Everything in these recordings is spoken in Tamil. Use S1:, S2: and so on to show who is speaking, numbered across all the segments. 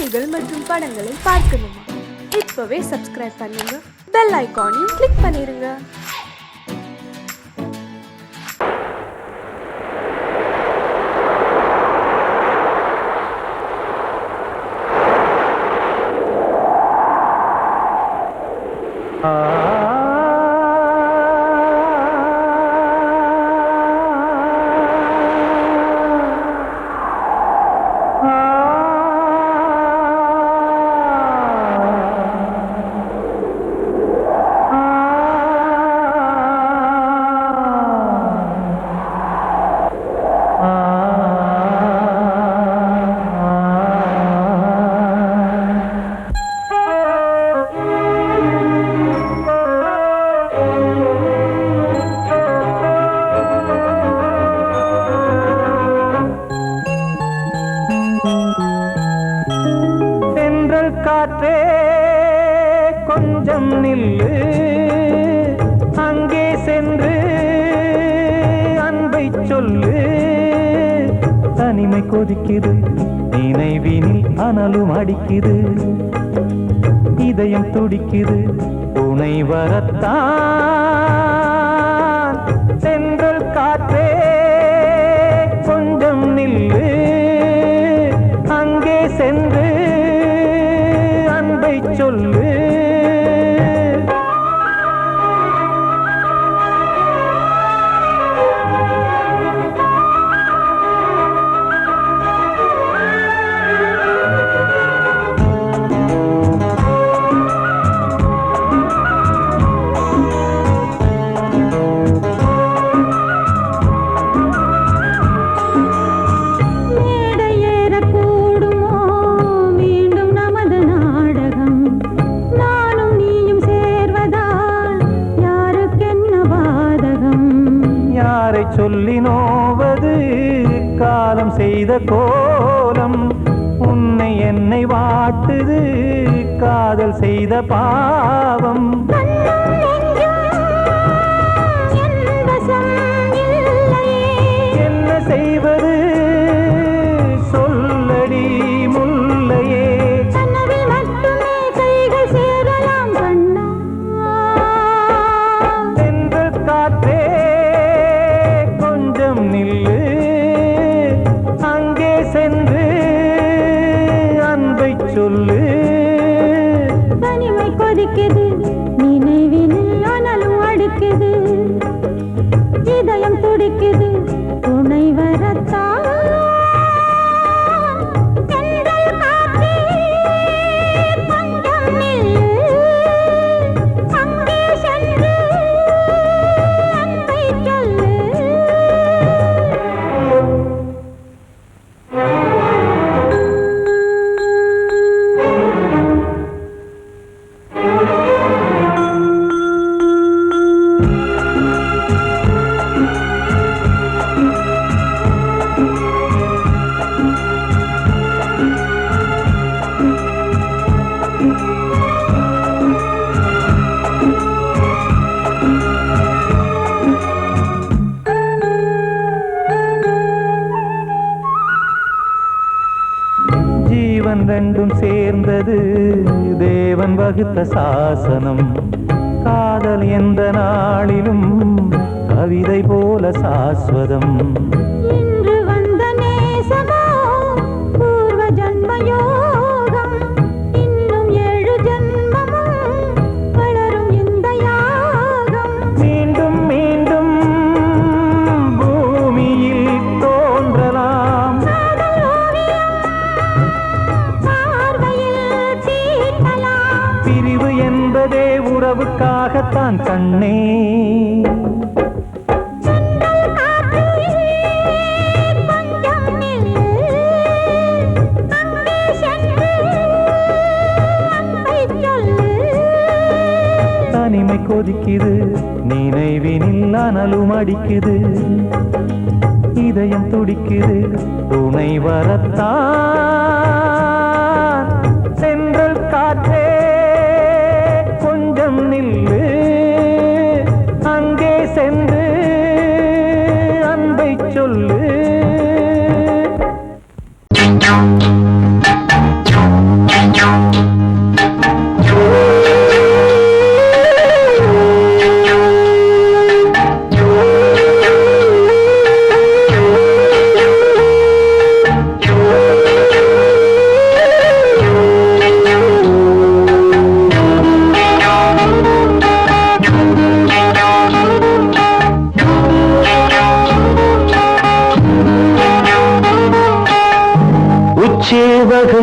S1: செய்திகள் மற்றும் படங்களை பார்க்கணுமா? இப்பவே சப்ஸ்கிரைப் பண்ணுங்க, பெல் ஐகானையும் கிளிக் பண்ணிருங்க.
S2: காற்றே கொஞ்சம் நில்லு, அங்கே சென்று அன்பை சொல்லு. தனிமை கொதிக்குது, நினைவினில் அனலும் அடிக்குது, இதயம் துடிக்குது, துணை வரத்தான். சென்றல் காற்றே கொஞ்சம் நில்லு, அங்கே சென்று சொல்லு. சொல்லி நோவது காலம் செய்த கோலம், உன்னை என்னை வாட்டுது காதல் செய்த பாவம். என்ன செய்வது சொல்லடி முல்லையே, சென்று காற்றே நில்லு, அங்கே சென்று அன்பை சொல்லு.
S3: தனிமை கொதிக்குது, நினைவினில் அனலும் அடிக்குது, இதயம் துடிக்குது, துணை வரத்தான். ஜீவன் ரெண்டும் சேர்ந்தது தேவன் வகுத்த சாசனம். காதல் எந்த நாளிலும் கவிதை போல சாஸ்வதம். இன்று வந்த நேசமோ பூர்வ ஜன்ம யோகம், இன்னும் 7 ஜன்மமும் வளரும் இந்த யாகம்.
S2: மீண்டும் மீண்டும் பூமியில் தோன்றலாம், பிரிவு என்பதே உறவுக்காகத்தான் கண்ணே. தனிமை கொதிக்குது, நினைவினில் அனலும் அடிக்குது, இதயம் துடிக்குது, துணை வரத்தான். சென்றல் காற்றே கொஞ்சம் நில்லு, அங்கே சென்று அன்பை சொல்லு.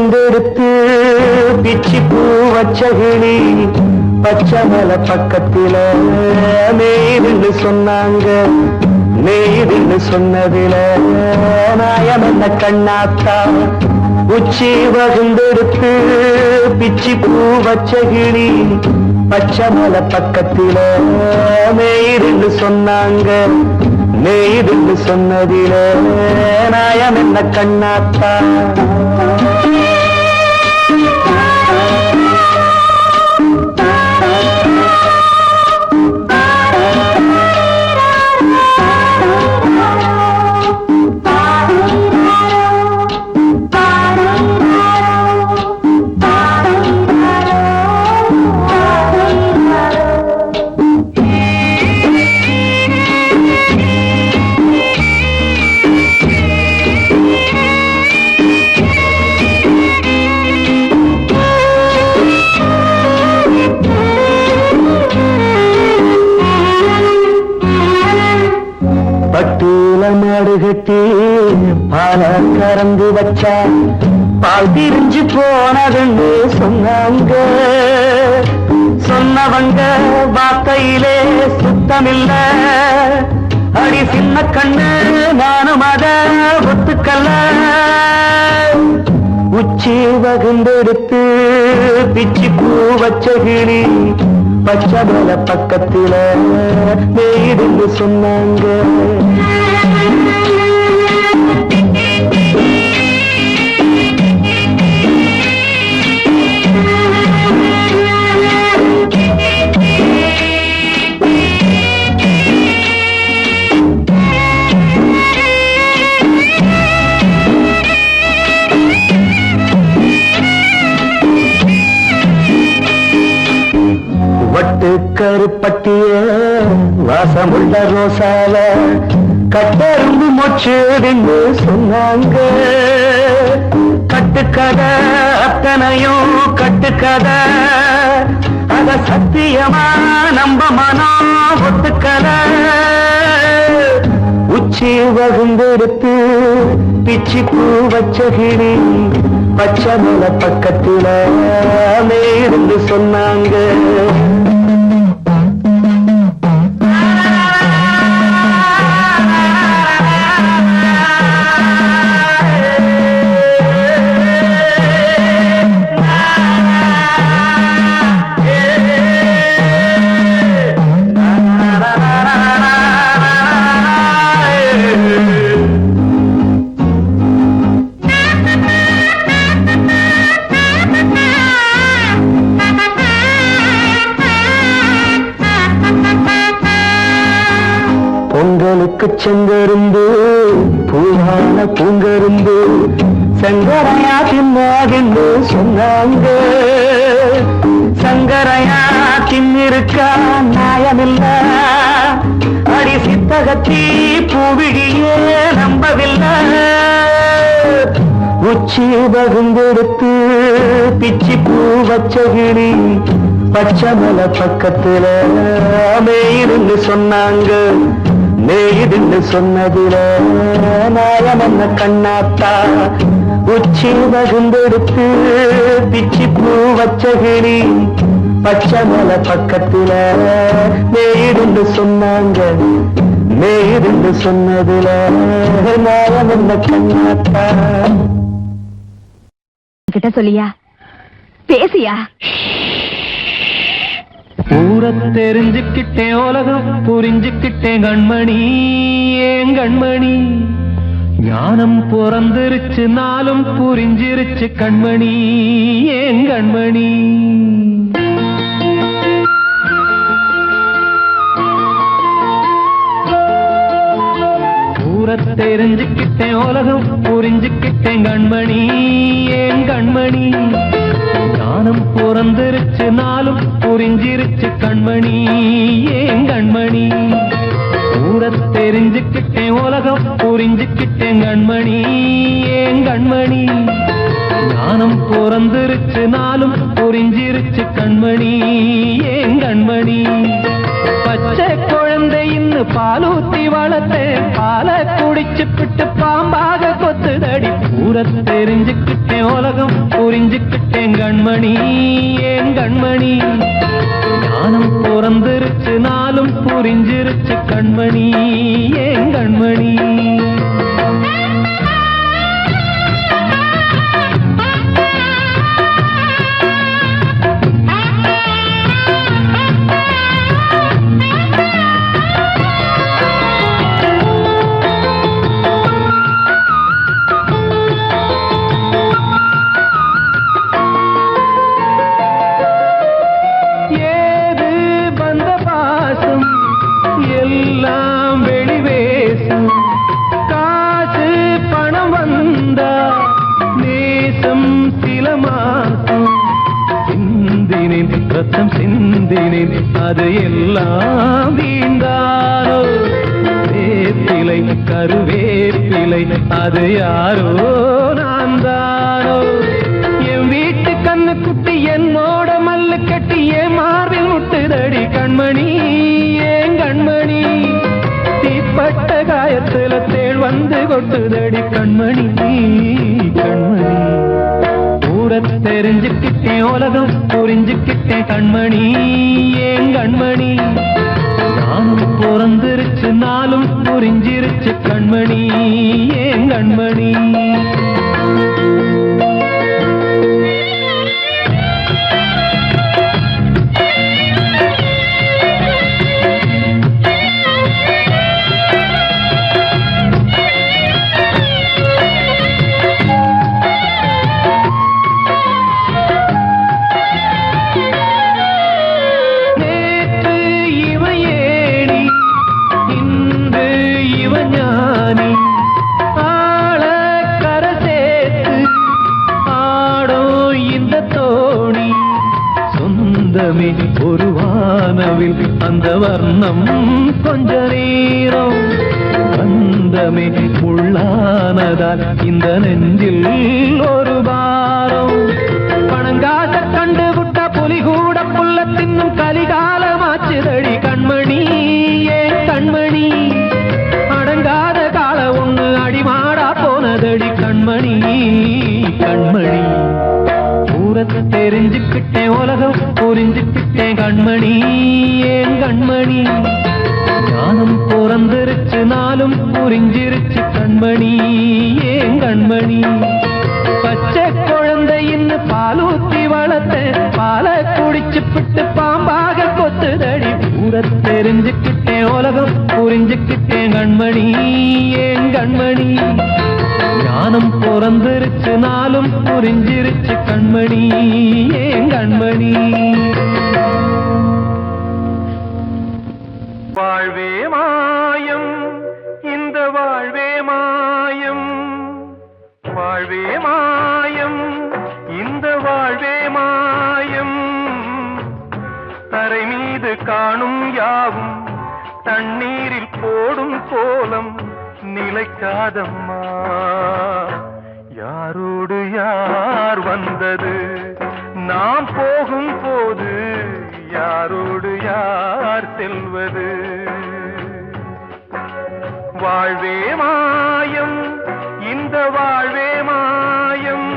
S3: வகுந்தெடுத்து பிச்சி பூ வச்ச கிளி பச்சை மலை பக்கத்தில மேய்துன்னு சொன்னாங்க. மேய்துன்னு சொன்னதில நாயம் என்ன கண்ணாத்தா. உச்சி வகுந்தெடுத்து பிச்சி பூ வச்ச கிளி பச்சை மலை பக்கத்தில மேய்துன்னு சொன்னாங்க. மேய்துன்னு சொன்னதில நாயம் என்ன கண்ணாத்தா. பட்டூல மாடு கட்டி பால கறந்து வச்சா பால் திரிஞ்சு போனதுன்னு சொன்னாங்க. சொன்னவங்க வார்த்தையிலே சுத்தமில்ல. அடி சின்ன கண்ணு நானும் அத ஒத்துக்கல்ல. உச்சி வகுந்தெடுத்து பிச்சி பூ வச்ச கிளி பச்சை மலை பக்கத்தில மேய்துன்னு சொன்னாங்க. வட்டு கருப்பட்டிய வாசமுள்ள ரோசால கட்டெரும்பு மொச்சுடுன்னு சொன்னாங்க. கட்டுக்கதை அத்தனையும் கட்டுக்கதை. அத சத்தியமா நம்ப மனம் ஒத்துக்கல. உச்சி வகுந்தெடுத்து பிச்சி பூ வச்ச கிளி பச்சை மலை பக்கத்தில மேய்துன்னு சொன்னாங்க. பொங்கலுக்கு செங்கரும்பு பூவான பூங்கரும்பு சங்கரையா தின்னாகின்னு சொன்னாங்க. சங்கரையா தின்னிருக்கா நியாயமில்ல. அடி சித்தகத்தி பூவிழியே நம்பவில்லை. உச்சி வகுந்தெடுத்து பிச்சி பூ வச்ச கிளி பச்சை மலை பக்கத்தில மேய்துன்னு சொன்னாங்க. மேய்துன்னு சொன்னதில நாயம் என்ன கண்ணாத்தா. உச்சி வகுந்தெடுத்து பிச்சி பூ வச்ச கிளி பச்சை மலை பக்கத்தில மேய்துன்னு சொன்னாங்க. மேய்துன்னு சொன்னதில நாயம் என்ன கண்ணாத்தா.
S4: கிட்ட சொல்லியா பேசியா?
S3: ஊரை தெரிஞ்சுக்கிட்டேன் உலகம் புரிஞ்சுக்கிட்டேன் கண்மணி ஏன் கண்மணி. ஞானம் பிறந்திருச்சு நாளும் புரிஞ்சிருச்சு கண்மணி ஏன் கண்மணி. ஊரை தெரிஞ்சுக்கிட்டேன் உலகம் புரிஞ்சுக்கிட்டேன் கண்மணி ஏன் கண்மணி. ஞானம் பிறந்திருச்சு நாளும் புரிஞ்சிருச்சு கண்மணி ஏன் கண்மணி. ஊரை தெரிஞ்சுக்கிட்டேன் உலகம் புரிஞ்சுக்கிட்டேன் கண்மணி ஏன் கண்மணி. ஞானம் பிறந்திருச்சு நாளும் புரிஞ்சிருச்சு கண்மணி ஏன் கண்மணி. பச்சை குழந்தையின் இன்னும் பாலூத்தி வளர்த்தேன் பாலை குடிச்சு பிட்டு பாம்பாக கொத்துதடி ஊர தெரிஞ்சுக்கிட்டேன் உலகம் புரிஞ்சுக்கிட்டேன் கண்மணி ஏன் கண்மணி ஞானம் பிறந்திருச்சு நாளும் புரிஞ்சிருச்சு கண்மணி ஏன் கண்மணி எல்லாம் வெளிவேசம் காசு பணம் வந்தா நேசம் சில மாசம் சிந்தினேன் ரத்தம் சிந்தினேன் அது எல்லாம் வீண்டாரோ வேப்பிலை கருவேப்பிலை அது யாரோ நான் தானோ என் வீட்டு கண்ணு குட்டி என்னோட மல்லு கட்டி என் மார்பில் முட்டுதடி கண்மணி கண்மணி தீப்பட்ட காயத்துல தேள் வந்து கொட்டுதடி கண்மணி கண்மணி ஊர தெரிஞ்சுக்கிட்டேன் உலகம் புரிஞ்சுக்கிட்டேன் கண்மணி ஏன் கண்மணி நானும் பிறந்திருச்சு நாளும் புரிஞ்சிருச்சு கண்மணி ஏன் கண்மணி ஒரு வானவில் அந்த வர்ணம் கொஞ்ச நேரம் வந்தமே உள்ளானதால் இந்த நெஞ்சில் ஒரு பாரம் பணங்காச கண்டு விட்ட புலி கூட புல்ல தின்னும் கலிகாலமாச்சுதடி கண்மணி ஏன் கண்மணி அடங்காத கால ஒண்ணு அடிமாடா போனதடி கண்மணி கண்மணி தெரிஞ்சுக்கிட்டேன் உலகம் புரிஞ்சுக்கிட்டேன் கண்மணி ஏன் கண்மணி ஞானம் பிறந்திருச்சு நாளும் புரிஞ்சிருச்சு கண்மணி ஏன் கண்மணி பச்சை குழந்தை இன்னும் பாலூத்தி வளர்த்தேன் பாலை குடிச்சு பிட்டு பாம்பாக கொத்துதடி ஊர தெரிஞ்சுக்கிட்டேன் உலகம் புரிஞ்சுக்கிட்டேன் கண்மணி ஏன் கண்மணி ஞானம் பிறந்திருச்சு நாளும் புரிஞ்சிருச்சு கண்மணி ஏன் கண்மணி
S2: வாழ்வே மாயம் இந்த வாழ்வே மாயம் வாழ்வே மாயம் இந்த வாழ்வே மாயம் தரை மீது காணும் யாவும் தண்ணீரில் போடும் கோலம் நிலைக்காதம்மா யாரோடு யார் வந்தது நாம் போகும் போது யாரோடு யார் செல்வது வாழ்வே மாயம் இந்த வாழ்வே மாயம்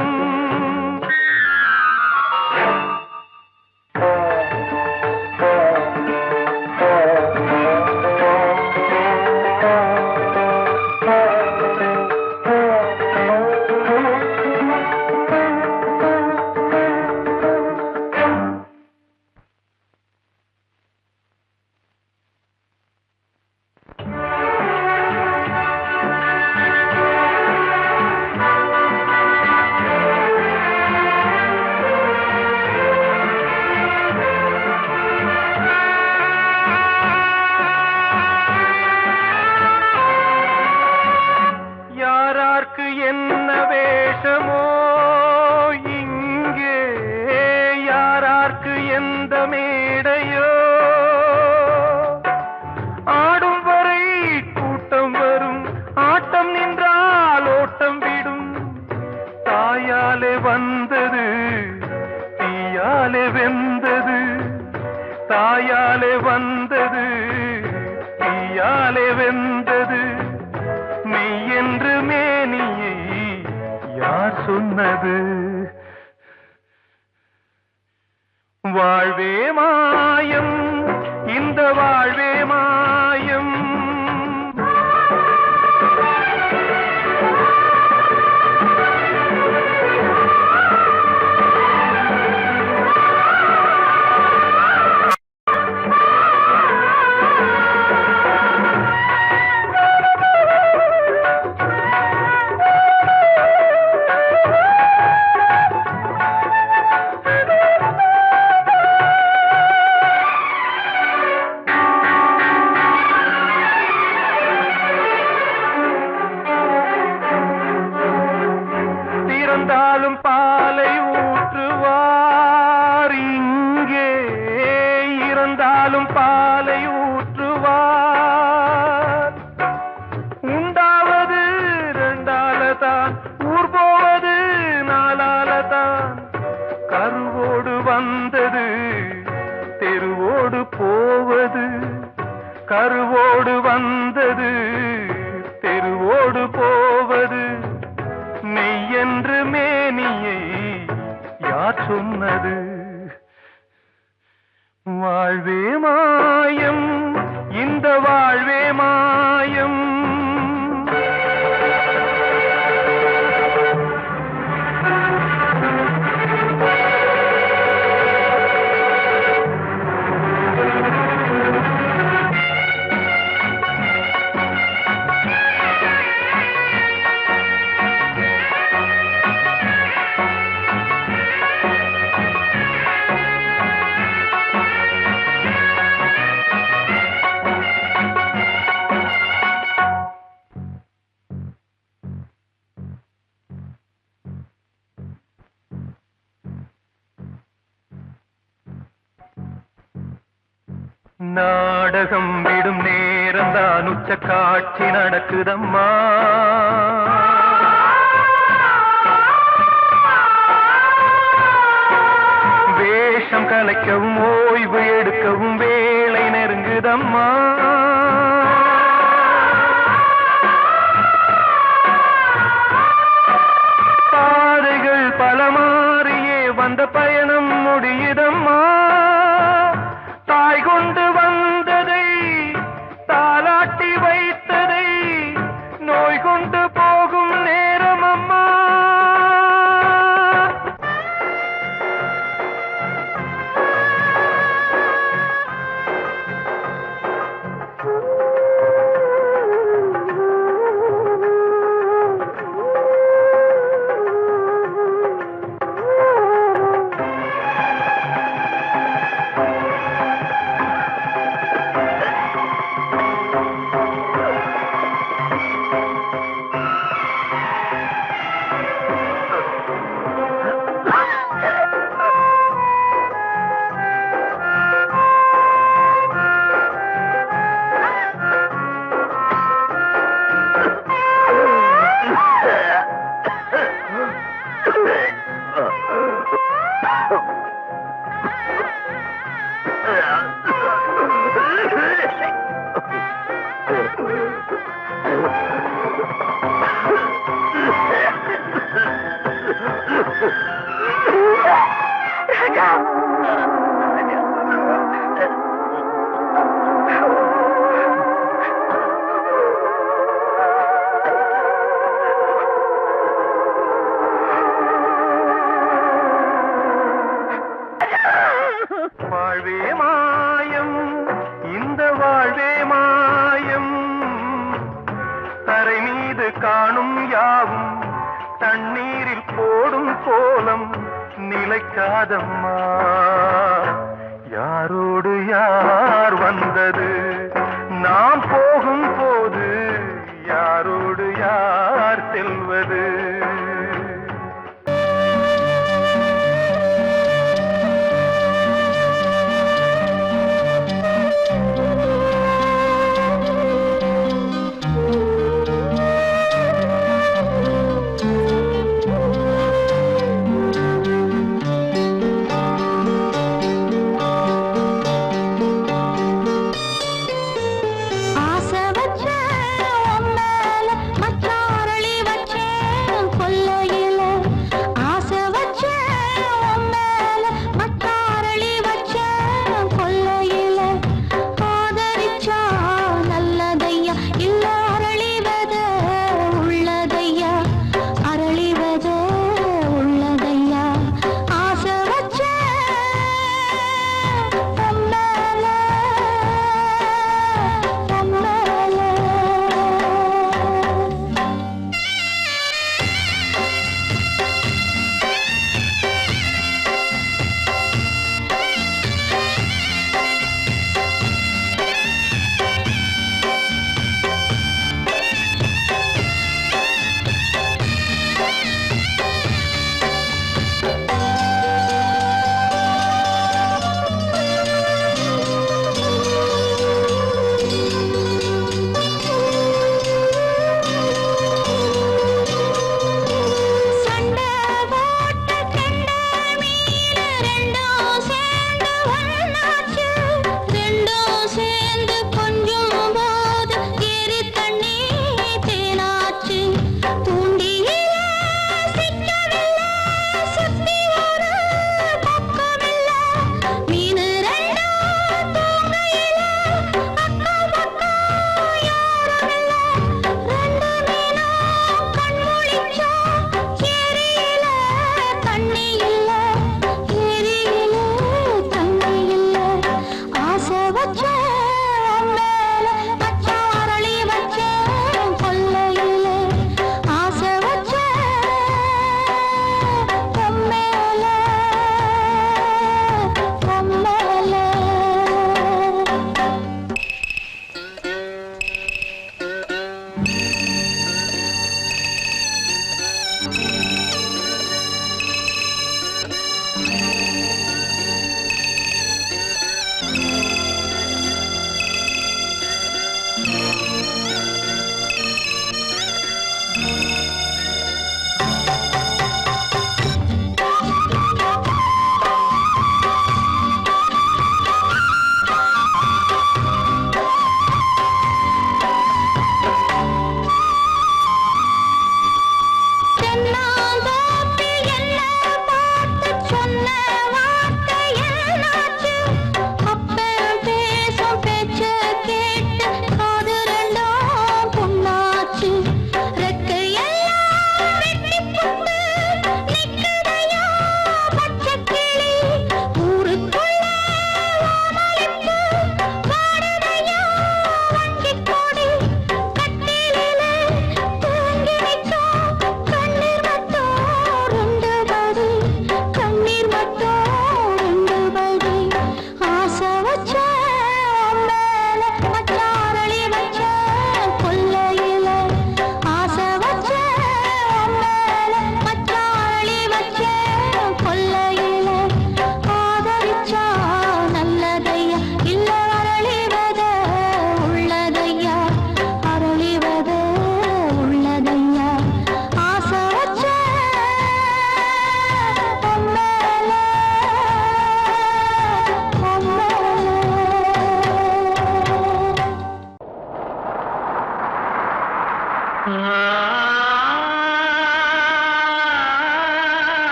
S2: சொன்னது. வாழ்வே மாயம், இந்த வாழ்வே மாயம். இறந்தாலும் பாலை ஊற்றுவார் இங்கே, இறந்தாலும் பாலை ஊற்றுவார். உண்டாவது ரெண்டாலதான், ஊர் போவது நாலாலதான். கருவோடு வந்தது தெருவோடு போவது, கருவோடு வந்தது தெருவோடு போவது. மெய் என்று மேனியை யார் சொன்னது? வாழ்வே மாயம், இந்த வாழ்வே மாயம். நாடகம் விடும் நேரம்தான் உச்ச காட்சி நடக்குதம்மா. வேஷம் கலைக்கவும் ஓய்வு எடுக்கவும் வேளை நெருங்குதம்மா. பாதைகள் பல மாறியே வந்த பயணம் முடியுதம்மா. தாய் கொண்டு வந்ததை தாலாட்டி வைத்ததை நோய் கொண்டு போகும் நேரம் அம்மா. வாழ்வே மாயம், இந்த வாழ்வே மாயம். தரை மீது காணும் யாவும் தண்ணீரில் போடும் கோலம் நிலைக்காதம்மா. யாரோடு யார் வந்தது நாம் போகும் போது, யாரோடு யார் செல்வது?
S5: ஆசை வச்ச உன் மேல மச்சாரளி வச்ச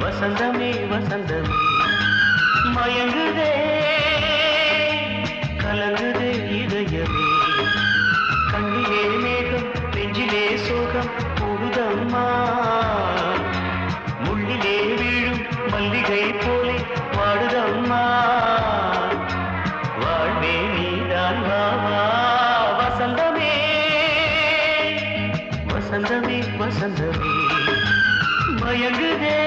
S5: வசந்தமே வசந்தமே மயங்குதே கலங்குதே இதயமே கண்ணிலே மேகம் நெஞ்சிலே சோகம் கூடுதம்மா முள்ளிலே வீழும் மல்லிகை போலே வாடுதம்மா வாழ்வே நீதான் வாவா வசந்தமே வசந்தமே வசந்தமே மயங்குதே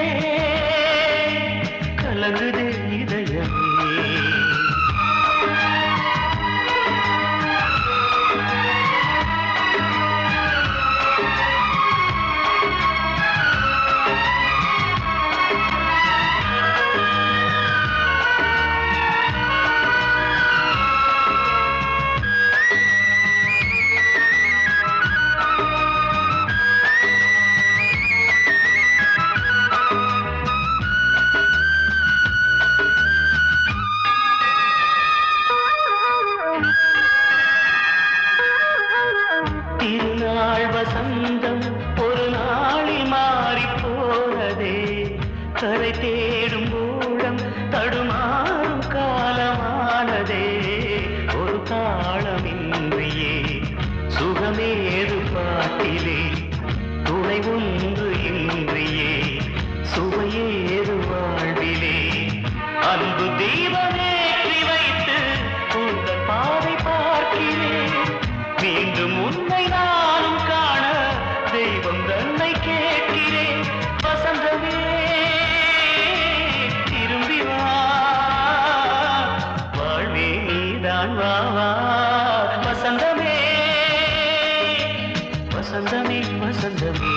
S5: கலங்குதே இதயமே திருநாள் வசந்தம் ஒரு நாளில் மாறி போனதே கரை தேடும் ஊழம் தடுமாறும் காலமானதே ஒரு தாளமின்றியே சுகமேது பாட்டிலே துணை ஒன்று இன்றியே சுவையேது வாழ்விலே அன்பு தீபமேற்றி வைத்து உங்கள் பாதை பார்க்கிறேன் மீண்டும் உன்னை நானும் காண தெய்வம் தன்னை கேட்கிறேன் வசந்தமே திரும்பி வா வாழ்வே நீதான் வா வா வசந்தமே வசந்தமே வசந்தமே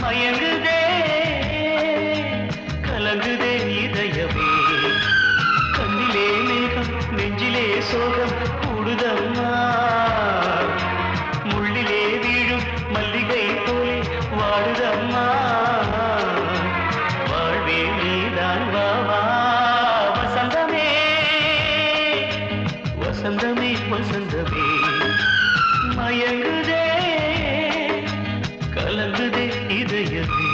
S5: மயங்குதே கலங்குதே இதயமே கண்ணிலே மேகம் நெஞ்சிலே சோகம் கூடுதம்மா முள்ளிலே வீழும் மல்லிகை போலே வாடுதம்மா வாழ்வே நீதான் வா வா வசந்தமே வசந்தமே வசந்தமே மயங்குதே கலங்குதே இதயமே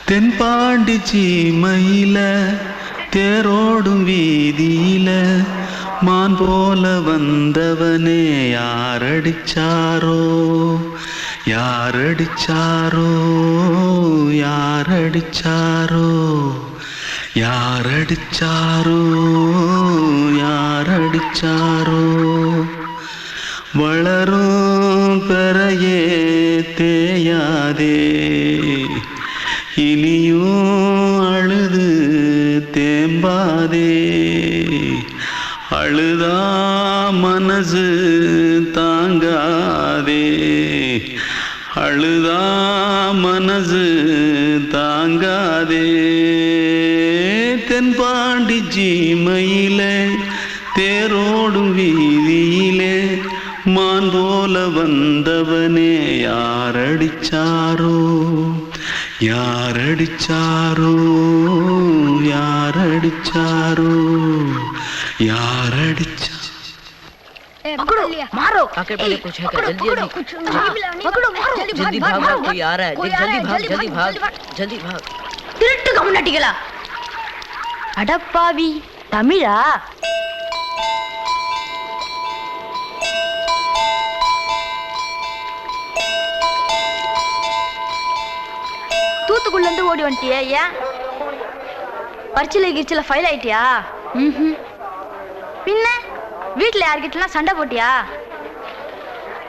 S6: தென்பாண்டி சீமையில தேரோடும் வீதியில மான் போல வந்தவனே யாரடிச்சாரோ யாரடிச்சாரோ யாரடிச்சாரோ யாரடிச்சாரோ யாரடிச்சாரோ வளரும் பெறையே தேயாதே இனியும் அழுது தேம்பாதே அழுதா மனசு தாங்காதே அழுதா மனசு தாங்காதே தென்பாண்டி சீமையிலே தேரோடும் வீதியிலே மான் போல வந்தவனே யாரடிச்சாரோ யாரடிச்சாரோ யாரடிச்சாரோ யாரடிச்சா
S4: मारो
S7: आके पहले कुछ है क्या जल्दी जल्दी जल्दी भाग भाग कोई आ रहा है जल्दी भाग जल्दी भाग
S4: திருட்டு கம்யூனிட்டிகளா அடப்பாவி தமிழா தூத்துக்குள்ள இருந்து ஓடி வந்துட்டியா ஏன் பரிச்சையில கிரிச்சில ஃபைல் ஆயிட்டியா பின்ன வீட்டுல யார்கிட்டலாம் சண்டை போட்டியா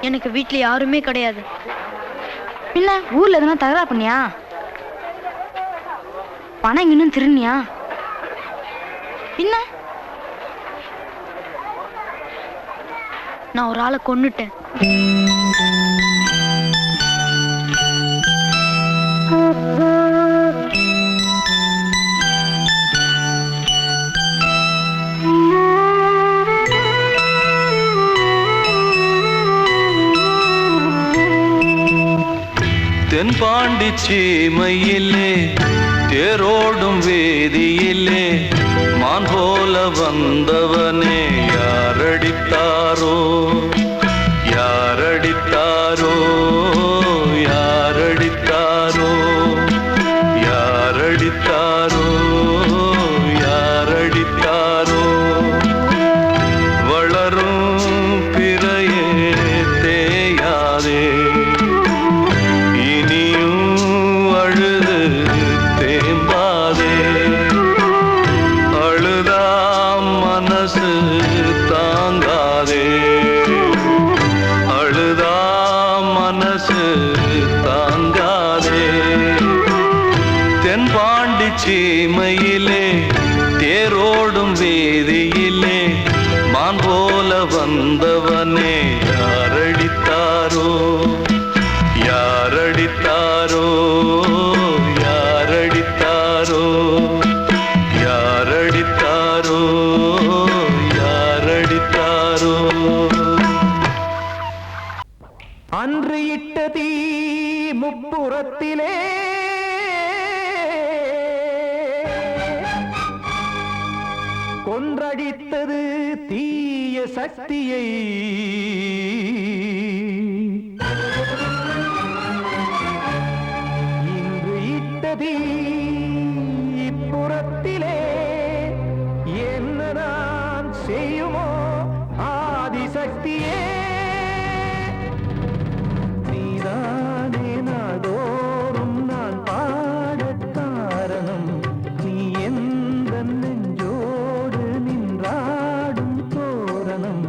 S4: எனக்கு வீட்டுல யாருமே கிடையாது பின்ன ஊர்ல எதுனா தகராறு பண்ணியா பணம் இன்னும் திருநியா பின்ன நான் ஒரு ஆளை கொன்னுட்டேன்
S6: தென்பாண்டி சீமையிலே தேரோடும் வேதியிலே மான் போல வந்தவனே யாரடித்தாரோ யாரடித்தாரோ யாரடித்தாரோ யாரடித்தாரோ யாரடித்தாரோ வளரும் பிறையே தேயாதே சீமையிலே தேரோடும் வேதியிலே மான் போல வந்தவனே யாரடித்தாரோ யாரடித்தாரோ யாரடித்தாரோ யாரடித்தாரோ யாரடித்தாரோ
S3: அன்று இட்ட தீ முப்புறத்திலே கொன்றடித்தது தீய சக்தியை இன்று இட்டதீ இப்புறத்திலே என்ன நான் செய்யுமோ ஆதிசக்தியே நீதானே நாடோறும் நான் பாடக் காரணம் நீ எந்த நெஞ்சோடு நின்றாடும் தோரணம்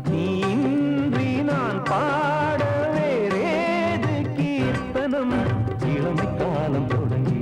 S3: நீ இன்றி நான் பாட வேறேது கீர்த்தனம் இளமை காலம் தொடங்கி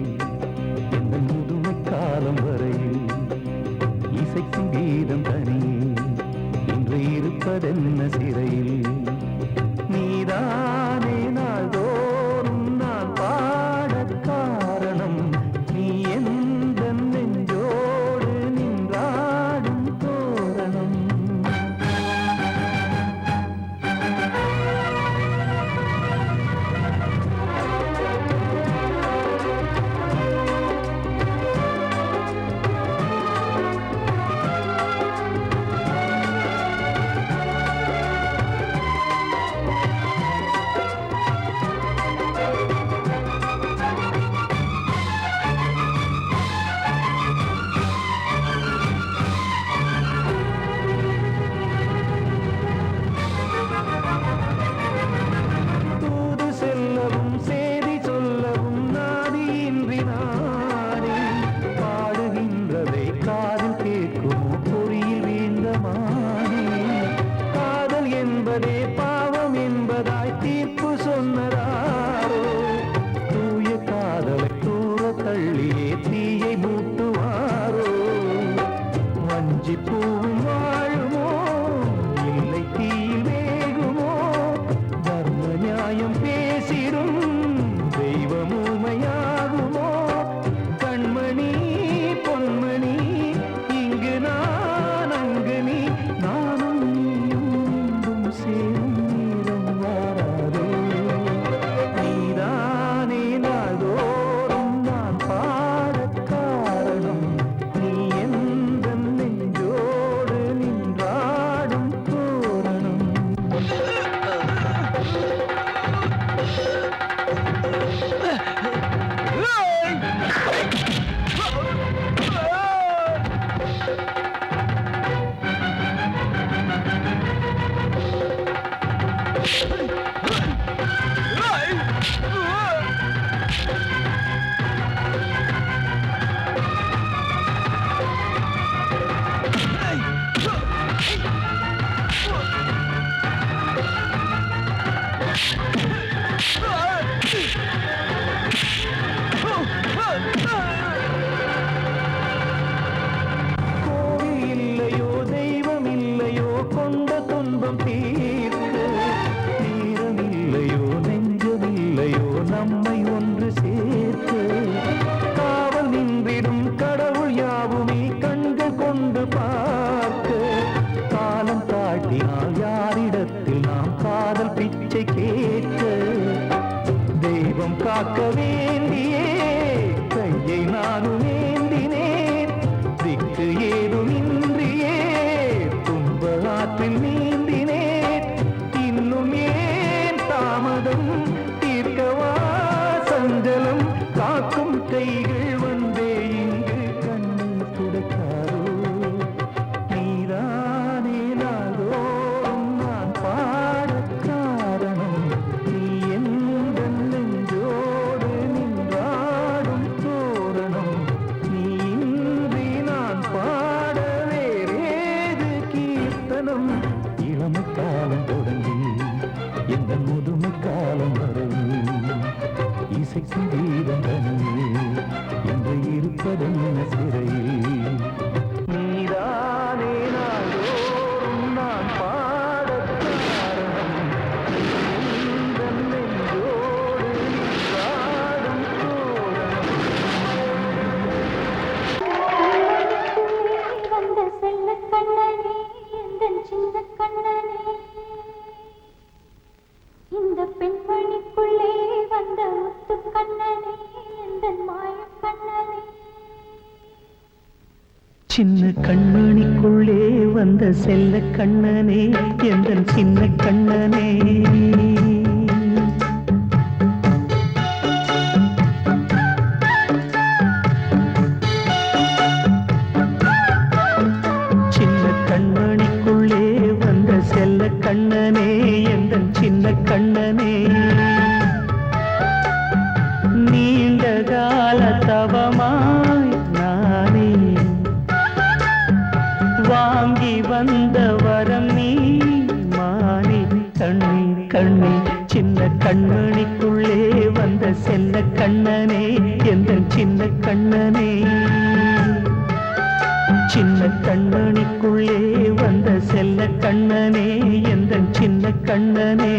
S3: கைகள் வந்தே இங்கு கண்ணை துடைத்தாரோ நீதானே நாள்தோறும் நான் பாடக் காரணம் நீ எந்த நெஞ்சோடு நின்றாடும் தோரணம் நீ இன்றி நான் பாட வேறேது கீர்த்தனம் இளமை காலம் தொடங்கி எந்த முதுமை காலம் வரை இசைக்கும் கீதம் தனியே என்று இருப்பதென்ன சிறையில் நீதானே நாள்தோறும் நான் பாடக் காரணம் எந்த நெஞ்சோடு நின்றாடும் தோரணம்
S8: வந்த செல்ல கண்ணனே எந்தன் சின்ன கண்ணனே இந்த பெண்மணிக்குள்ளே வந்த முத்து கண்ணனே எந்தன் மாய கண்ணனே
S3: சின்ன கண்மணிக்குள்ளே வந்த செல்ல கண்ணனே எந்தன் சின்ன கண்ணனே சின்ன கண்மணிக்குள்ளே வந்த செல்ல கண்ணனே எந்தன் சின்ன கண்ணனே நீண்ட கால தவமாய் நானே வாங்கி வந்த வரம் நீ மானே கண்ணே கண்ணே சின்ன கண்மணிக்குள்ளே வந்த செல்ல கண்ணனே எந்தன் சின்ன கண்ணனே சின்ன கண்மணிக்குள்ளே வந்த செல்ல கண்ணனே எந்தன் சின்ன கண்ணனே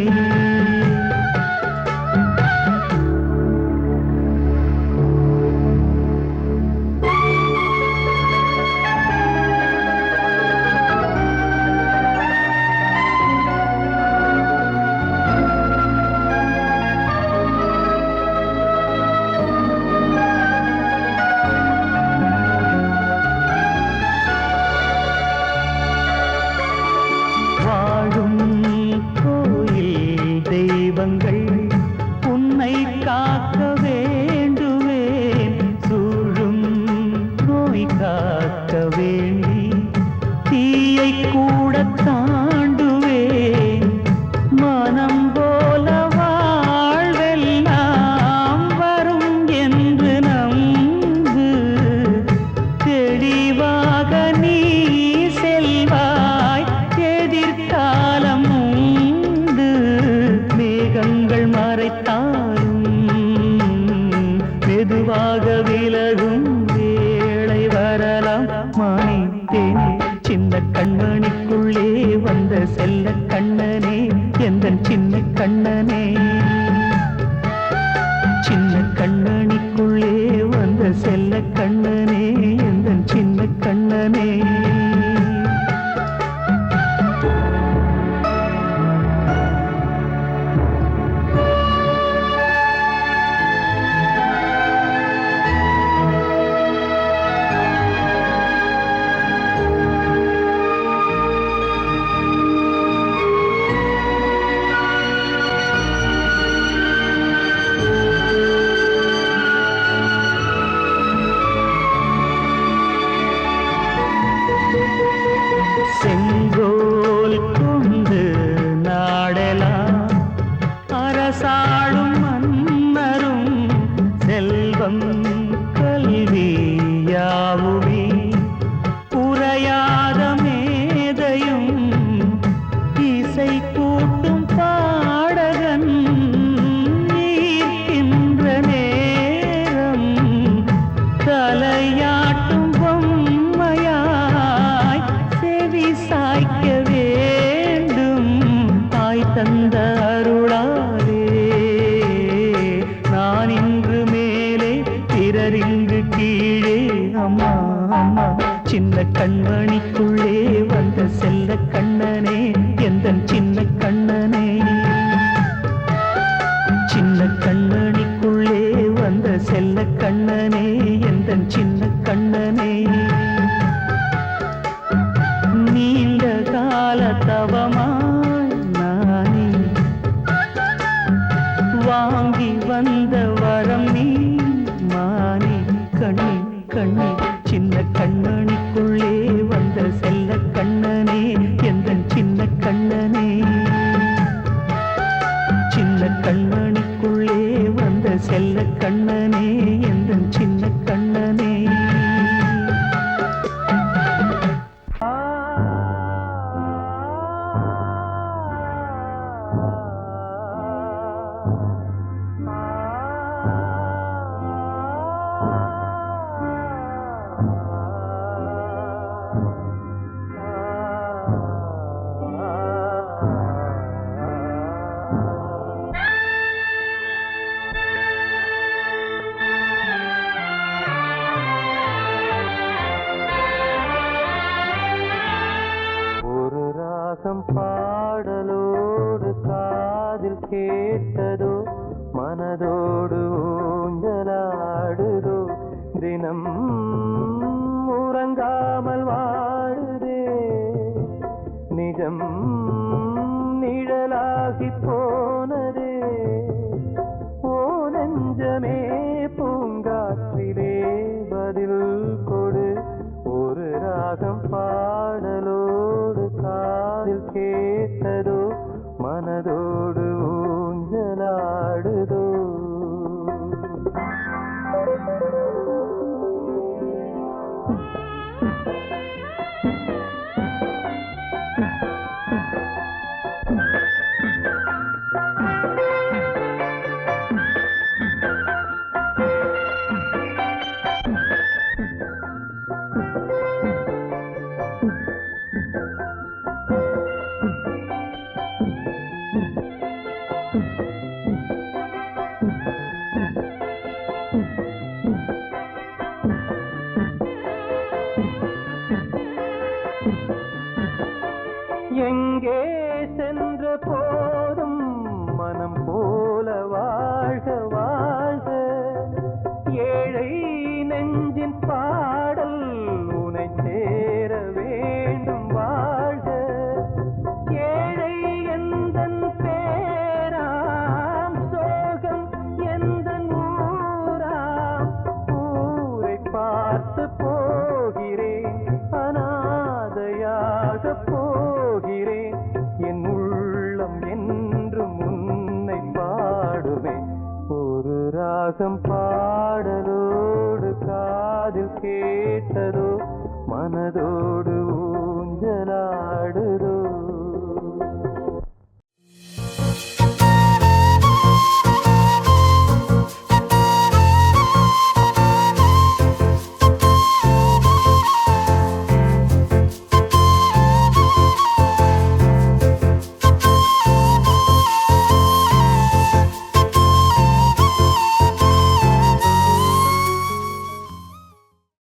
S3: வாழும் கோயில் தெய்வங்கள் உன்னை காக்க வேண்டுவேன் சூழும் நோய் காக்க வேண்டி தீயை கூட தாண்டுவேன் மனம் போல வாழ்வெல்லாம் வரும் என்று நம்பு தெளிவாக நீ செல்வாய் எதிர்காலம் உண்டு மேகங்கள் மறைத்தாலும் மெதுவாக விலகும் வேளை வரலாம் மானித்தேனே சின்ன கண்மணிக்குள்ளே வந்த செல்ல கண்ணனே எந்தன் சின்ன கண்ணனே சின்ன கண்மணிக்குள்ளே வந்த செல்ல கண்ணனே எந்தன் சின்ன கண்ணனே செங்கோல் கொண்டு நாடெல்லாம் அரசாளும் மன்னரும் செல்வம் கல்வி யாவுமே உரையாத மேதையும் இசை கூட்டும் பாடகன் ஈர்க்கின்ற நேரம் தலையாட்டும் பொம்மையாய் செவி சாய்க்க வேண்டும் தாய் தந்த அருளாலே நான் இன்று மேலே பிறர் இங்கு கீழே அம்மா அம்மா சின்ன கண்மணிக்குள்ளே வந்த செல்ல கண்ணனே எந்தன் சின்ன கண்ணனே சின்ன கண்மணிக்குள்ளே வந்த செல்ல கண்ணனே எந்தன் சின்ன கண்ணனே நீண்ட கால தவமாய் நானே வாங்கி வந்த வரம் நீ மானே கண்ணே கண்ணே சின்ன கண்மணிக்குள்ளே வந்த செல்ல கண்ணனே எந்தன் சின்ன கண்ணனே சின்ன கண்மணிக்குள்ளே வந்த செல்ல கண்ணனே எந்தன் சின்ன கண்ணனே
S2: பாடலோடு காதில் கேட்டதோ மனதோடு ஊஞ்சலாடுதோ தினம் உறங்காமல் வாழுதே நிஜம் நிழலாகி போனதே ஓ நெஞ்சமே பூங்காற்றிலே பதில் கொடு ஒரு ராகம் பாடலோடு காதில் கேட்டதோ மனதோடு ஊஞ்சலாடுதோ எங்கே சென்ற போதும் மனம் போல வாழ்க வாழ்க ஏழை நெஞ்சின் பாடல் உனை சேர வேண்டும் வாழ்க ஏழை எந்தன் பேராம் சோகம் எந்தன் ஊராம் ஊரை பார்த்து போகிறேன் அநாதையாக போகிறேன் என் உள்ளம் என்றும் உன்னை பாடுமே ஒரு ராகம் பாடலோடு காதில் கேட்டதோ மனதோடு